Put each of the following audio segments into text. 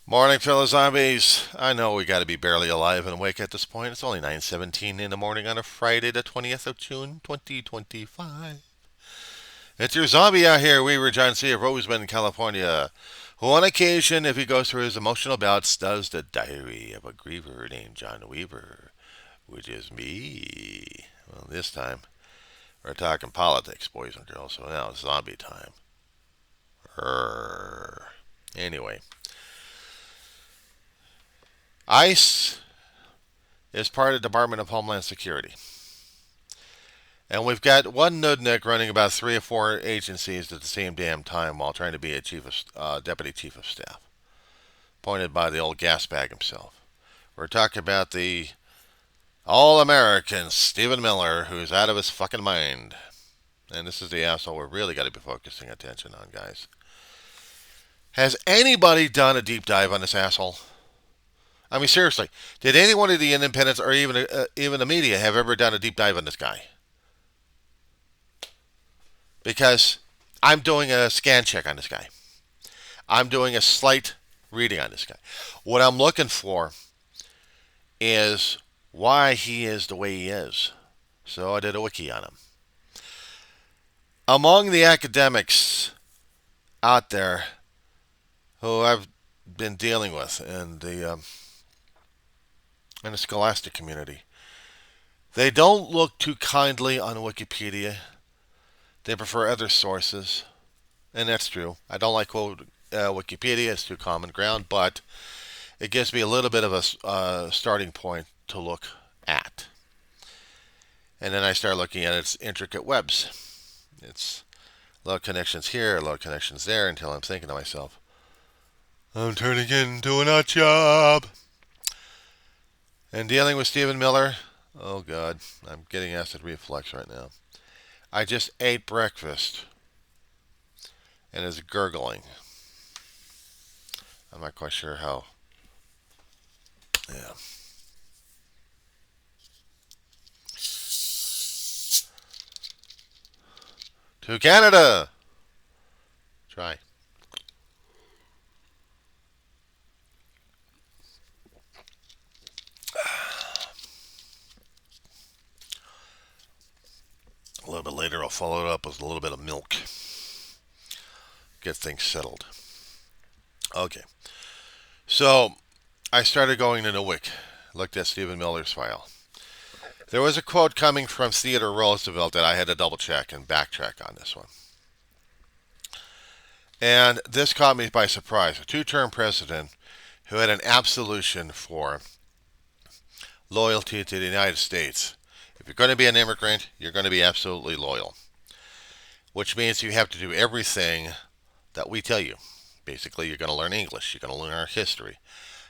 Morning, fellow zombies. I know we got to be barely alive and awake at this point. It's only 9:17 in the morning on a Friday, the 20th of June, 2025. It's your zombie out here, Weaver John C. of Roseman, California, who on occasion, if he goes through his emotional bouts, does the diary of a griever named John Weaver, which is me. Well, this time, we're talking politics, boys and girls, so now it's zombie time. Err. Anyway, ICE is part of the Department of Homeland Security. And we've got one nudnik running about three or four agencies at the same damn time while trying to be a deputy chief of staff, appointed by the old gas bag himself. We're talking about the all-American Stephen Miller, who's out of his fucking mind. And this is the asshole we're really got to be focusing attention on, guys. Has anybody done a deep dive on this asshole? I mean, seriously, did any one of the independents or even the media have ever done a deep dive on this guy? Because I'm doing a scan check on this guy. I'm doing a slight reading on this guy. What I'm looking for is why he is the way he is. So I did a wiki on him. Among the academics out there who I've been dealing with in the scholastic community, they don't look too kindly on Wikipedia. They prefer other sources, and that's true. I don't like Wikipedia; it's too common ground, but it gives me a little bit of a starting point to look at. And then I start looking at its intricate webs. It's a lot of connections here, a lot of connections there, until I'm thinking to myself, I'm turning into a nut job. And dealing with Stephen Miller, oh God, I'm getting acid reflux right now. I just ate breakfast and is gurgling. I'm not quite sure how. Yeah. To Canada! Try. A little bit later, I'll follow it up with a little bit of milk. Get things settled. Okay. So, I started going to Nowick. Looked at Stephen Miller's file. There was a quote coming from Theodore Roosevelt that I had to double check and backtrack on this one. And this caught me by surprise. A two-term president who had an absolution for loyalty to the United States. If you're going to be an immigrant, you're going to be absolutely loyal, which means you have to do everything that we tell you. Basically, you're going to learn English, you're going to learn our history.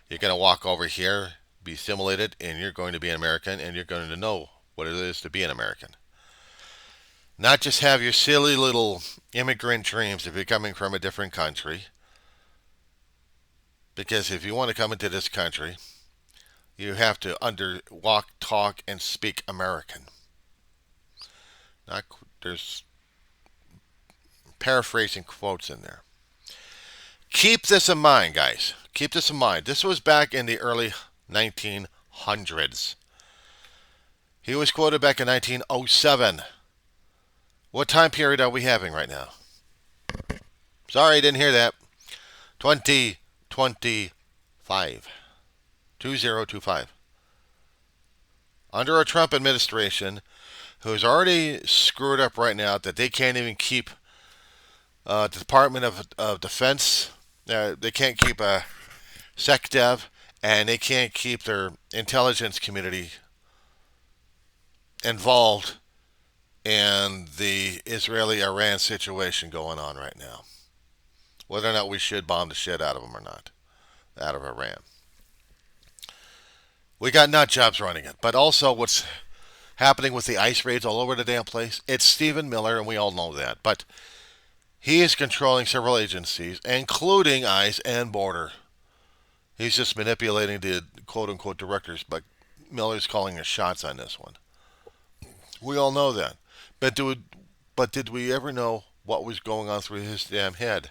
You're going to walk over here, be assimilated, and you're going to be an American, and you're going to know what it is to be an American. Not just have your silly little immigrant dreams if you're coming from a different country. Because if you want to come into this country, you have to walk, talk, and speak American. Not there's paraphrasing quotes in there. Keep this in mind, guys. Keep this in mind. This was back in the early 1900s. He was quoted back in 1907. What time period are we having right now? Sorry, didn't hear that. 2025. 2025. Under a Trump administration who's already screwed up right now that they can't even keep the Department of Defense. They can't keep a SecDev, and they can't keep their intelligence community involved in the Israeli-Iran situation going on right now. Whether or not we should bomb the shit out of them or not, out of Iran. We got nut jobs running it, but also what's happening with the ICE raids all over the damn place. It's Stephen Miller, and we all know that, but he is controlling several agencies, including ICE and Border. He's just manipulating the quote-unquote directors, but Miller's calling the shots on this one. We all know that. But did we ever know what was going on through his damn head?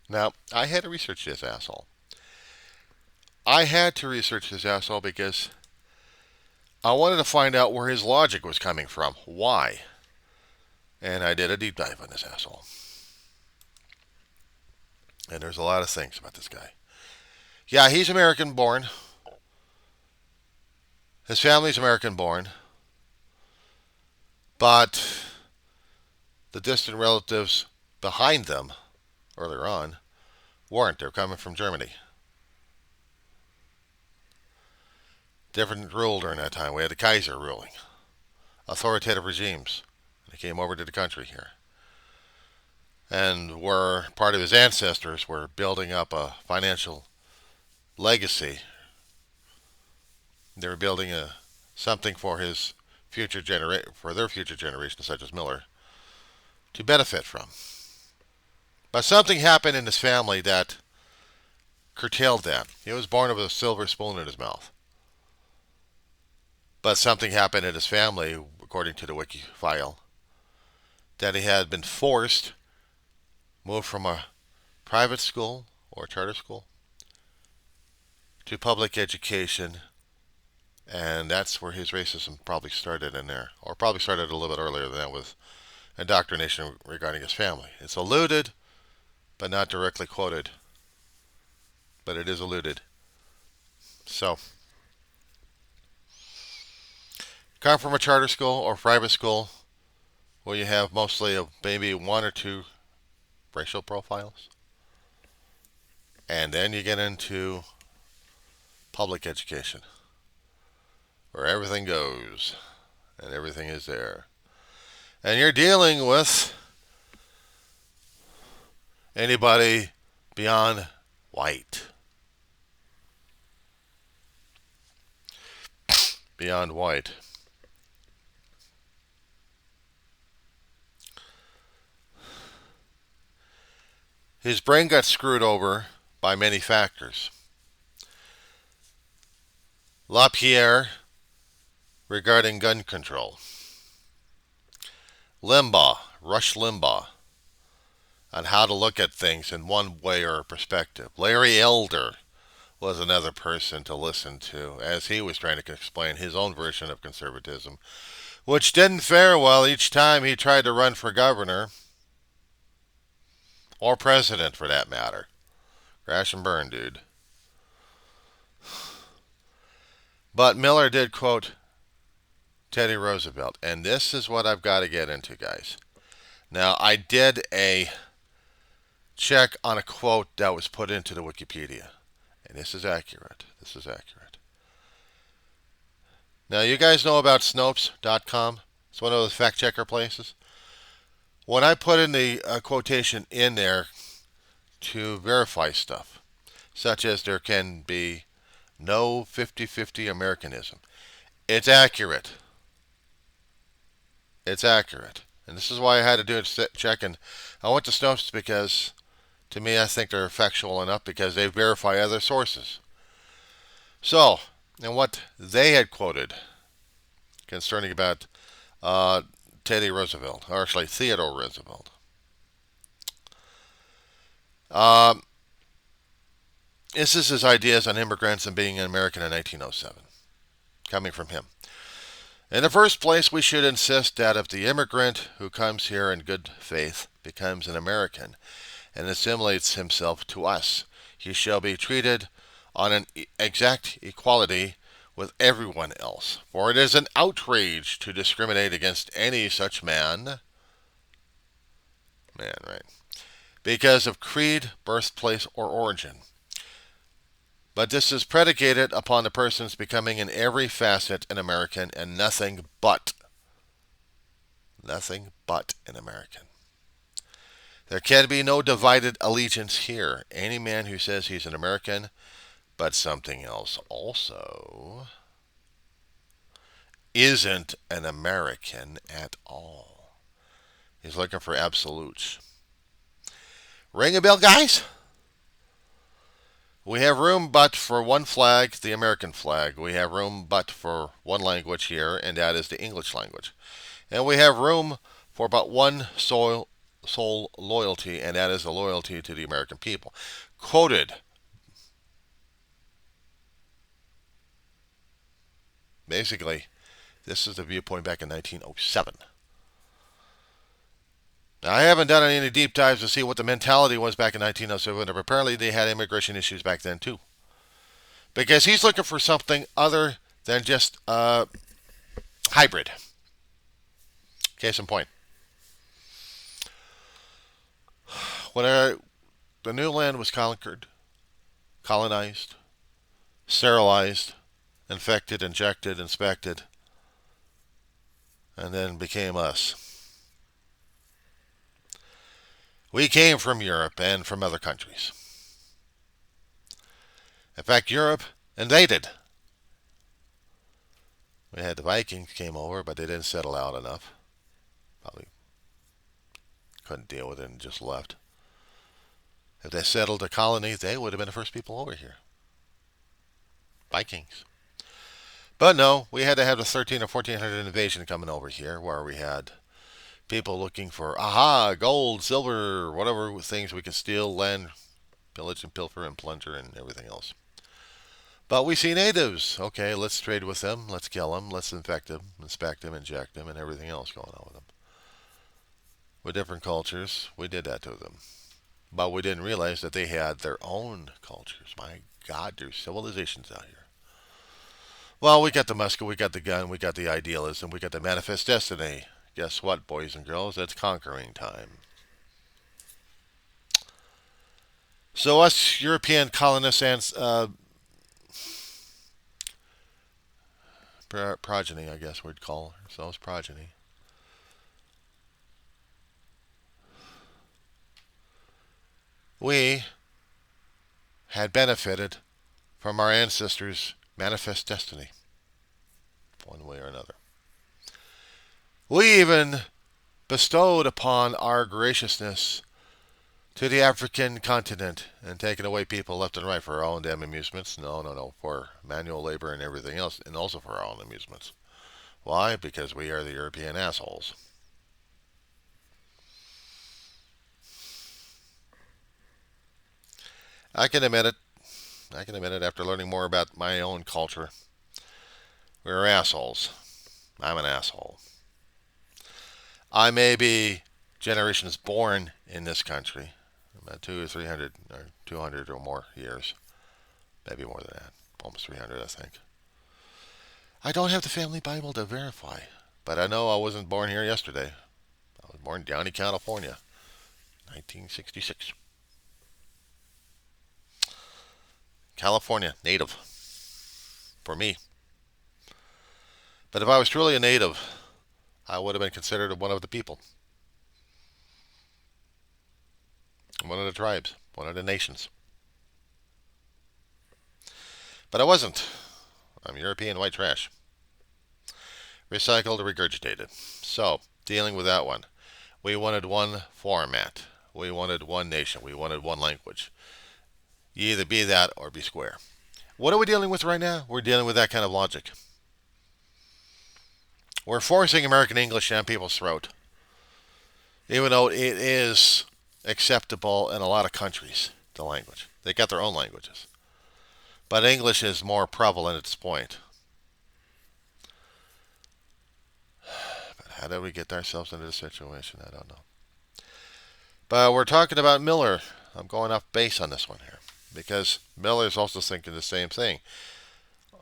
Now, I had to research this asshole. I had to research this asshole because I wanted to find out where his logic was coming from. Why? And I did a deep dive on this asshole. And there's a lot of things about this guy. Yeah, he's American born. His family's American born. But the distant relatives behind them earlier on weren't. They're coming from Germany. Different rule during that time. We had the Kaiser ruling. Authoritative regimes. They came over to the country here. And were part of his ancestors were building up a financial legacy. They were building something for his for their future generations, such as Miller, to benefit from. But something happened in his family that curtailed that. He was born with a silver spoon in his mouth. But something happened in his family, according to the wiki file, that he had been forced, moved from a private school or a charter school to public education, and that's where his racism probably started in there, or probably started a little bit earlier than that with indoctrination regarding his family. It's alluded, but not directly quoted, but it is alluded. So, come from a charter school or private school where you have mostly maybe one or two racial profiles, and then you get into public education where everything goes and everything is there, and you're dealing with anybody beyond white. Beyond white. His brain got screwed over by many factors. LaPierre regarding gun control. Rush Limbaugh, on how to look at things in one way or perspective. Larry Elder was another person to listen to as he was trying to explain his own version of conservatism, which didn't fare well each time he tried to run for governor or president for that matter. Crash and burn, dude. But Miller did quote Teddy Roosevelt, and this is what I've got to get into, guys. Now, I did a check on a quote that was put into the Wikipedia, and this is accurate. This is accurate. Now, you guys know about Snopes.com? It's one of those fact checker places. When I put in the quotation in there to verify stuff, such as there can be no 50-50 Americanism, it's accurate. It's accurate. And this is why I had to do a check. And I went to Snopes because, to me, I think they're factual enough because they verify other sources. So, and what they had quoted concerning about Teddy Roosevelt, or actually Theodore Roosevelt. This is his ideas on immigrants and being an American in 1907, coming from him. In the first place, we should insist that if the immigrant who comes here in good faith becomes an American and assimilates himself to us, he shall be treated on an exact equality with everyone else. For it is an outrage to discriminate against any such man, right, because of creed, birthplace, or origin. But this is predicated upon the person's becoming in every facet an American and nothing but an American. There can be no divided allegiance here. Any man who says he's an American but something else also isn't an American at all. He's looking for absolutes. Ring a bell, guys? We have room but for one flag, the American flag. We have room but for one language here, and that is the English language. And we have room for but one sole loyalty, and that is the loyalty to the American people. Quoted Basically, this is the viewpoint back in 1907. Now, I haven't done any deep dives to see what the mentality was back in 1907, but apparently they had immigration issues back then too. Because he's looking for something other than just hybrid. Case in point. When the new land was conquered, colonized, sterilized, infected, injected, inspected, and then became us. We came from Europe and from other countries. In fact, Europe invaded. We had the Vikings came over, but they didn't settle out enough. Probably couldn't deal with it and just left. If they settled a colony, they would have been the first people over here. Vikings. But no, we had to have the 13 or 1400 invasion coming over here, where we had people looking for, gold, silver, whatever things we could steal, land, pillage and pilfer and plunder and everything else. But we see natives. Okay, let's trade with them. Let's kill them. Let's infect them, inspect them, inject them, and everything else going on with them. With different cultures, we did that to them. But we didn't realize that they had their own cultures. My God, there's civilizations out here. Well, we got the musket, we got the gun, we got the idealism, we got the manifest destiny. Guess what, boys and girls? It's conquering time. So us European colonists and progeny, I guess we'd call ourselves progeny. We had benefited from our ancestors' manifest destiny, one way or another. We even bestowed upon our graciousness to the African continent and taken away people left and right for our own damn amusements. No, for manual labor and everything else, and also for our own amusements. Why? Because we are the European assholes. I can admit it. After learning more about my own culture. We're assholes. I'm an asshole. I may be generations born in this country, about 200 or 300 or 200 or more years. Maybe more than that. Almost 300, I think. I don't have the family Bible to verify, but I know I wasn't born here yesterday. I was born in Downey, California, 1966. California, native. For me. But if I was truly a native, I would have been considered one of the people. One of the tribes. One of the nations. But I wasn't. I'm European white trash. Recycled or regurgitated. So, dealing with that one. We wanted one format. We wanted one nation. We wanted one language. You either be that or be square. What are we dealing with right now? We're dealing with that kind of logic. We're forcing American English down people's throat. Even though it is acceptable in a lot of countries, the language. They got their own languages. But English is more prevalent at this point. But how did we get ourselves into this situation? I don't know. But we're talking about Miller. I'm going off base on this one here. Because Miller's also thinking the same thing.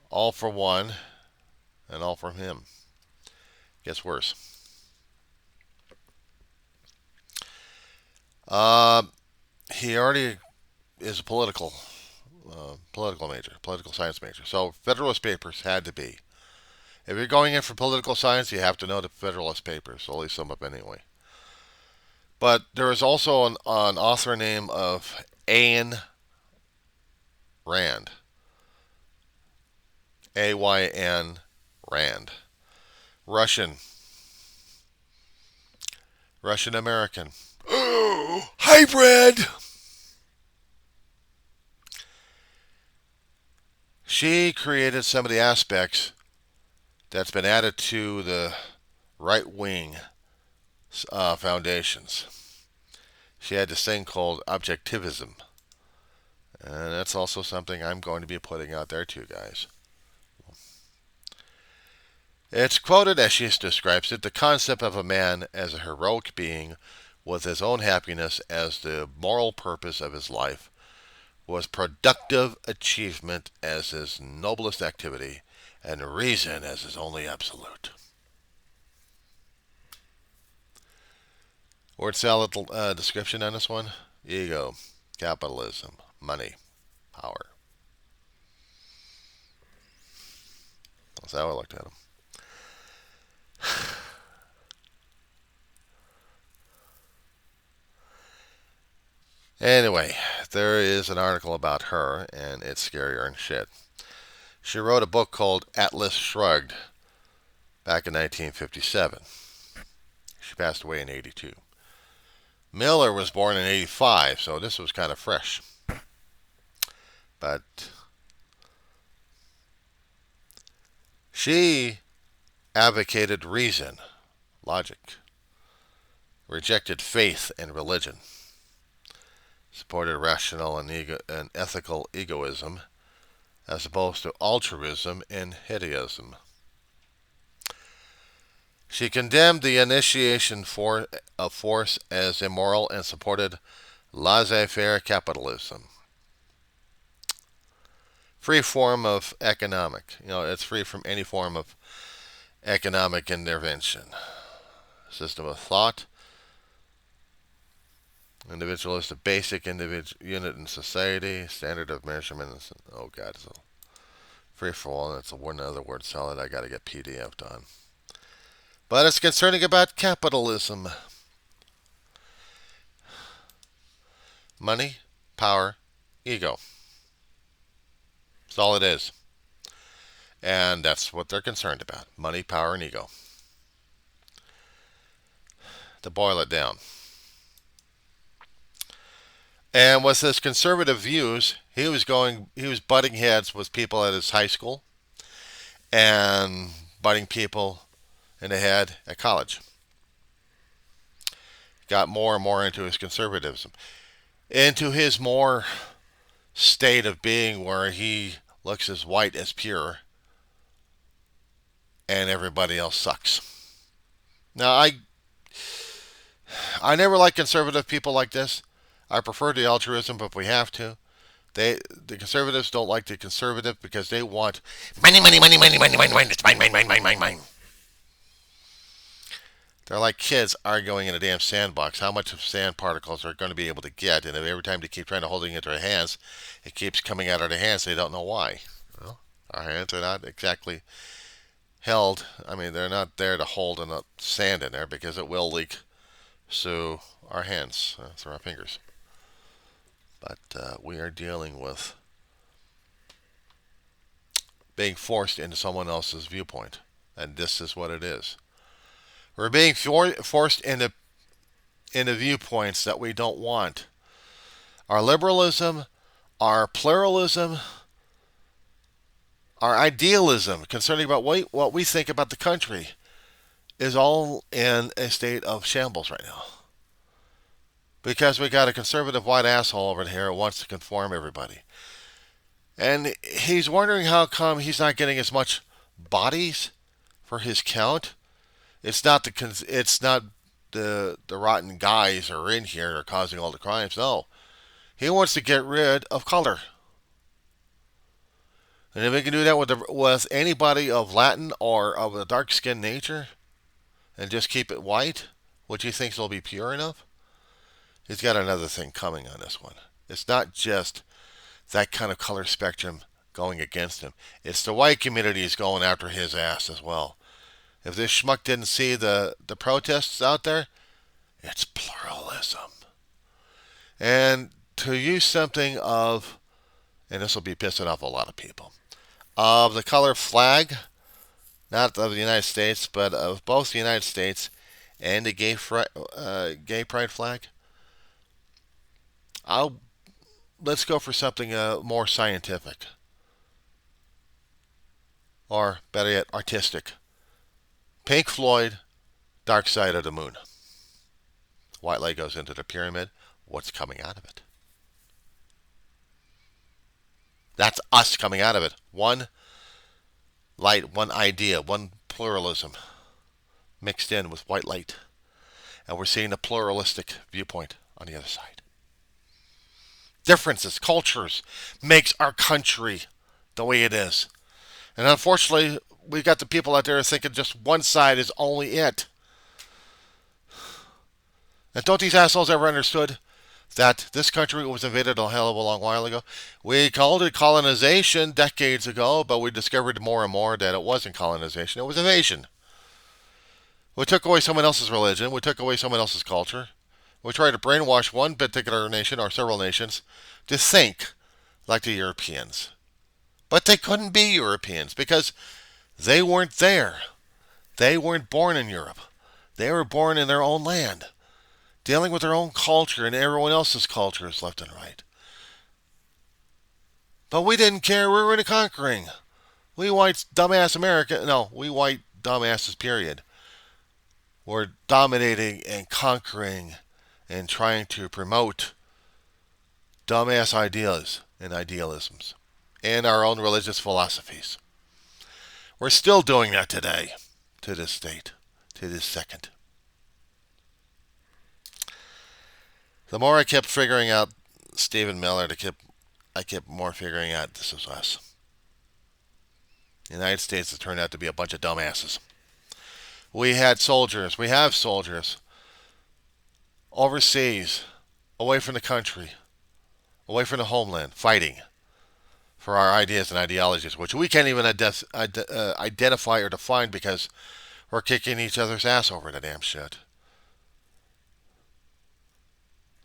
All for one and all from him. Gets worse. He already is a political major, political science major. So Federalist Papers had to be. If you're going in for political science, you have to know the Federalist Papers, at least some of them anyway. But there is also an author named of Ayn Rand. A-Y-N Rand. Russian American. Hybrid! She created some of the aspects that's been added to the right wing foundations. She had this thing called objectivism. And that's also something I'm going to be putting out there too, guys. It's quoted as she describes it: the concept of a man as a heroic being with his own happiness as the moral purpose of his life was productive achievement as his noblest activity, and reason as his only absolute. Word salad description on this one: ego, capitalism, money, power. That's how I looked at him. Anyway, there is an article about her, and it's scarier than shit. She wrote a book called Atlas Shrugged back in 1957. She passed away in 82. Miller was born in 85, so this was kind of fresh. But she advocated reason, logic, rejected faith and religion, supported rational and ethical egoism as opposed to altruism and hedonism. She condemned the initiation of force as immoral and supported laissez-faire capitalism. Free form of economic. It's free from any form of economic intervention. System of thought. Individualistic, basic unit in society. Standard of measurement. Oh God, it's a free for all. That's another word salad I got to get PDF'd on. But it's concerning about capitalism. Money, power, ego. That's all it is. And that's what they're concerned about. Money, power, and ego. To boil it down. And with his conservative views, he was butting heads with people at his high school and butting people in the head at college. Got more and more into his conservatism. Into his more state of being where he looks as white as pure and everybody else sucks. Now, I never like conservative people like this. I prefer the altruism, but if we have to. The conservatives don't like the conservative because they want money, money, money, money, money, money, money. It's mine, mine, mine, mine, mine, mine. They're like kids arguing in a damn sandbox. How much of sand particles are going to be able to get? And every time they keep trying to hold it into their hands, it keeps coming out of their hands. They don't know why. Well, our hands are not exactly held. I mean, they're not there to hold enough sand in there because it will leak through our hands, through our fingers. But we are dealing with being forced into someone else's viewpoint. And this is what it is. We're being forced into viewpoints that we don't want. Our liberalism, our pluralism, our idealism concerning about what we think about the country is all in a state of shambles right now. Because we got a conservative white asshole over here who wants to conform everybody. And he's wondering how come he's not getting as much bodies for his count. It's not the rotten guys who are in here that are causing all the crimes. No. He wants to get rid of color. And if we can do that with anybody of Latin or of a dark-skinned nature and just keep it white, which he thinks will be pure enough, he's got another thing coming on this one. It's not just that kind of color spectrum going against him. It's the white community is going after his ass as well. If this schmuck didn't see the protests out there, it's pluralism. And to use something of, and this will be pissing off a lot of people, of the color flag, not of the United States, but of both the United States and the gay pride flag, let's go for something more scientific. Or, better yet, artistic. Pink Floyd, Dark Side of the Moon. White light goes into the pyramid. What's coming out of it? That's us coming out of it. One light, one idea, one pluralism mixed in with white light. And we're seeing a pluralistic viewpoint on the other side. Differences, cultures, makes our country the way it is. And unfortunately, we got the people out there thinking just one side is only it. And don't these assholes ever understood that this country was invaded a hell of a long while ago? We called it colonization decades ago, but we discovered more and more that it wasn't colonization, it was invasion. We took away someone else's religion, we took away someone else's culture. We tried to brainwash one particular nation or several nations to think like the Europeans. But they couldn't be Europeans because they weren't there. They weren't born in Europe. They were born in their own land, dealing with their own culture and everyone else's cultures left and right. But we didn't care. We were into conquering. We white dumbass America. No, we white dumbasses, period. We're dominating and conquering and trying to promote dumbass ideas and idealisms and our own religious philosophies. We're still doing that today, to this date, to this second. The more I kept figuring out Stephen Miller, I kept more figuring out this was us. The United States has turned out to be a bunch of dumbasses. We had soldiers, we have soldiers overseas, away from the country, away from the homeland, fighting for our ideas and ideologies, which we can't even identify or define because we're kicking each other's ass over the damn shit.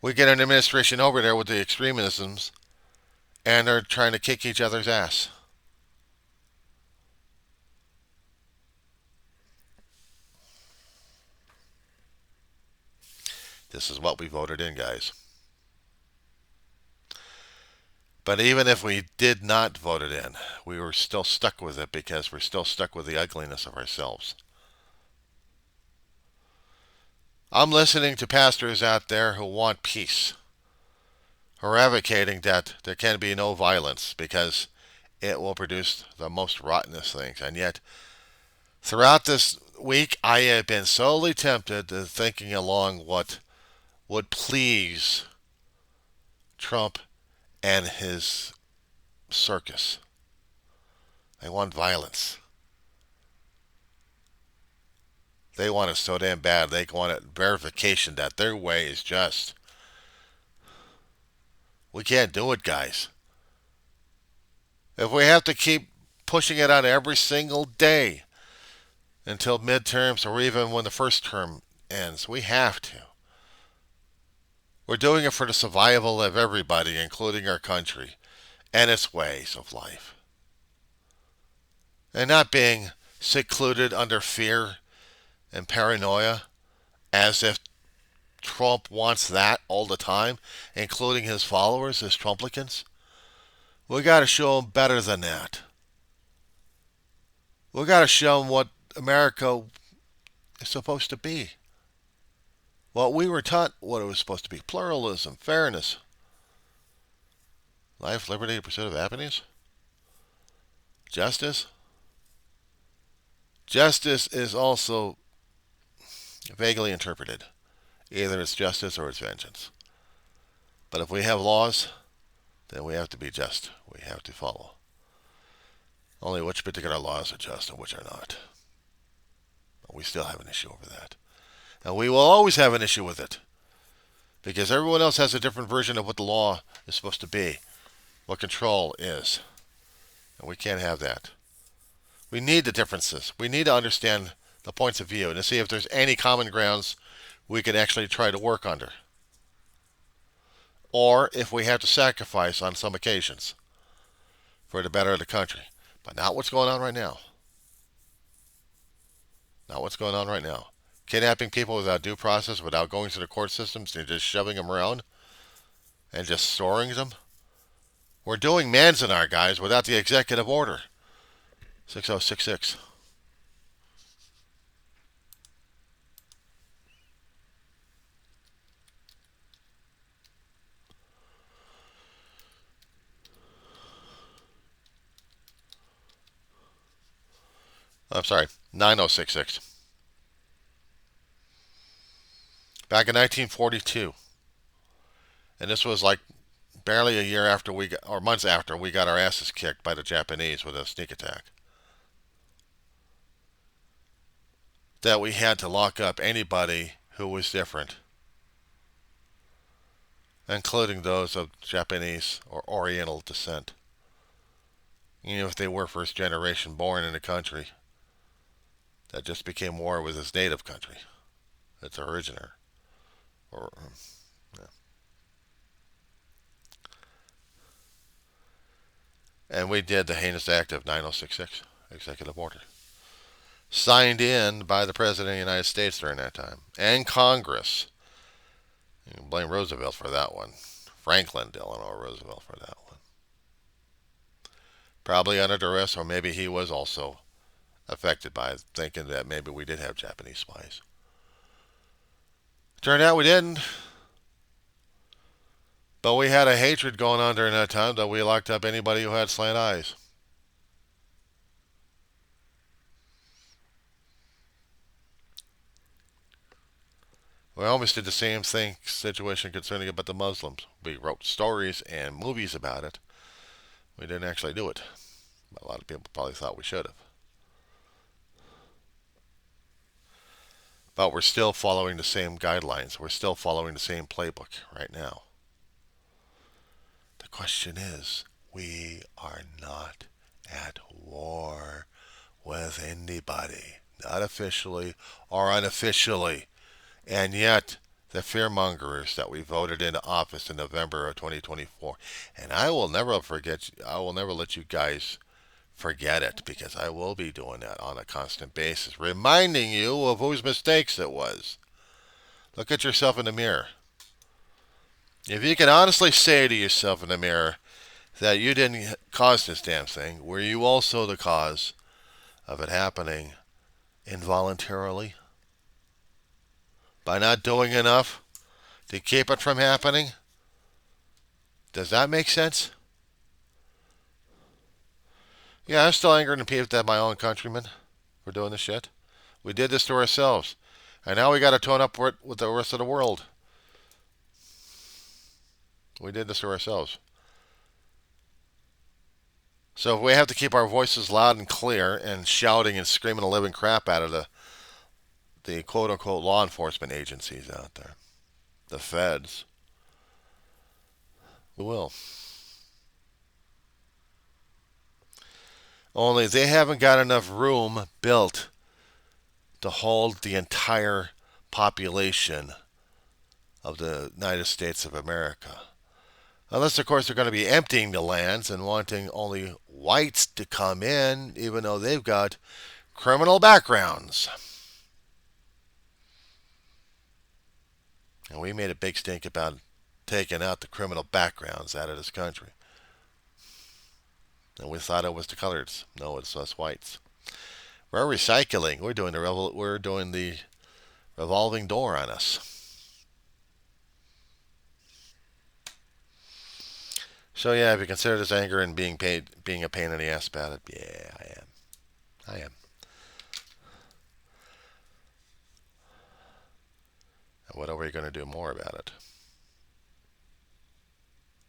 We get an administration over there with the extremisms, and they're trying to kick each other's ass. This is what we voted in, guys. But even if we did not vote it in, we were still stuck with it because we're still stuck with the ugliness of ourselves. I'm listening to pastors out there who want peace, who are advocating that there can be no violence because it will produce the most rottenest things. And yet, throughout this week, I have been solely tempted to thinking along what would please Trump and his circus. They want violence. They want it so damn bad. They want it verification that their way is just. We can't do it, guys. If we have to keep pushing it out every single day until midterms or even when the first term ends, we have to. We're doing it for the survival of everybody, including our country and its ways of life. And not being secluded under fear and paranoia as if Trump wants that all the time, including his followers, his Trumplicans. We got to show them better than that. We got to show them what America is supposed to be. Well, we were taught what it was supposed to be. Pluralism, fairness, life, liberty, and pursuit of happiness. Justice. Justice is also vaguely interpreted. Either it's justice or it's vengeance. But if we have laws, then we have to be just. We have to follow. Only which particular laws are just and which are not. But we still have an issue over that. And we will always have an issue with it. Because everyone else has a different version of what the law is supposed to be. What control is. And we can't have that. We need the differences. We need to understand the points of view and to see if there's any common grounds we can actually try to work under. Or if we have to sacrifice on some occasions for the better of the country. But not what's going on right now. Not what's going on right now. Kidnapping people without due process, without going through the court systems, and just shoving them around and just storing them. We're doing manzanar, guys, without the executive order. 6066. I'm sorry. 9066. Back in 1942. And this was like barely a year after or months after we got our asses kicked by the Japanese with a sneak attack. That we had to lock up anybody who was different, including those of Japanese or Oriental descent. Even if they were first generation born in a country that just became war with its native country, its originator. Or, yeah. And we did the heinous act of 9066, executive order, signed in by the President of the United States during that time, and Congress. You can blame Roosevelt for that one. Franklin Delano Roosevelt for that one. Probably under duress, or maybe he was also affected by it, thinking that maybe we did have Japanese spies. Turned out we didn't. But we had a hatred going on during that time that we locked up anybody who had slant eyes. We almost did the same situation concerning about the Muslims. We wrote stories and movies about it. We didn't actually do it. But a lot of people probably thought we should have. But we're still following the same guidelines. We're still following the same playbook right now. The question is, we are not at war with anybody. Not officially or unofficially. And yet, the fearmongers that we voted into office in November of 2024, and I will never let you guys forget it, because I will be doing that on a constant basis, reminding you of whose mistakes it was. Look at yourself in the mirror. If you can honestly say to yourself in the mirror that you didn't cause this damn thing, were you also the cause of it happening involuntarily? By not doing enough to keep it from happening? Does that make sense? Yeah, I'm still angry and peeved at my own countrymen for doing this shit. We did this to ourselves. And now we got to tone up with the rest of the world. We did this to ourselves. So if we have to keep our voices loud and clear and shouting and screaming the living crap out of the quote-unquote law enforcement agencies out there, the feds, we will. Only they haven't got enough room built to hold the entire population of the United States of America. Unless, of course, they're going to be emptying the lands and wanting only whites to come in, even though they've got criminal backgrounds. And we made a big stink about taking out the criminal backgrounds out of this country. And we thought it was the coloreds. No, it's us whites. We're recycling. We're doing the revolving door on us. So yeah, if you consider this anger and being a pain in the ass about it, yeah, I am. I am. And what are we going to do more about it?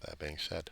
That being said.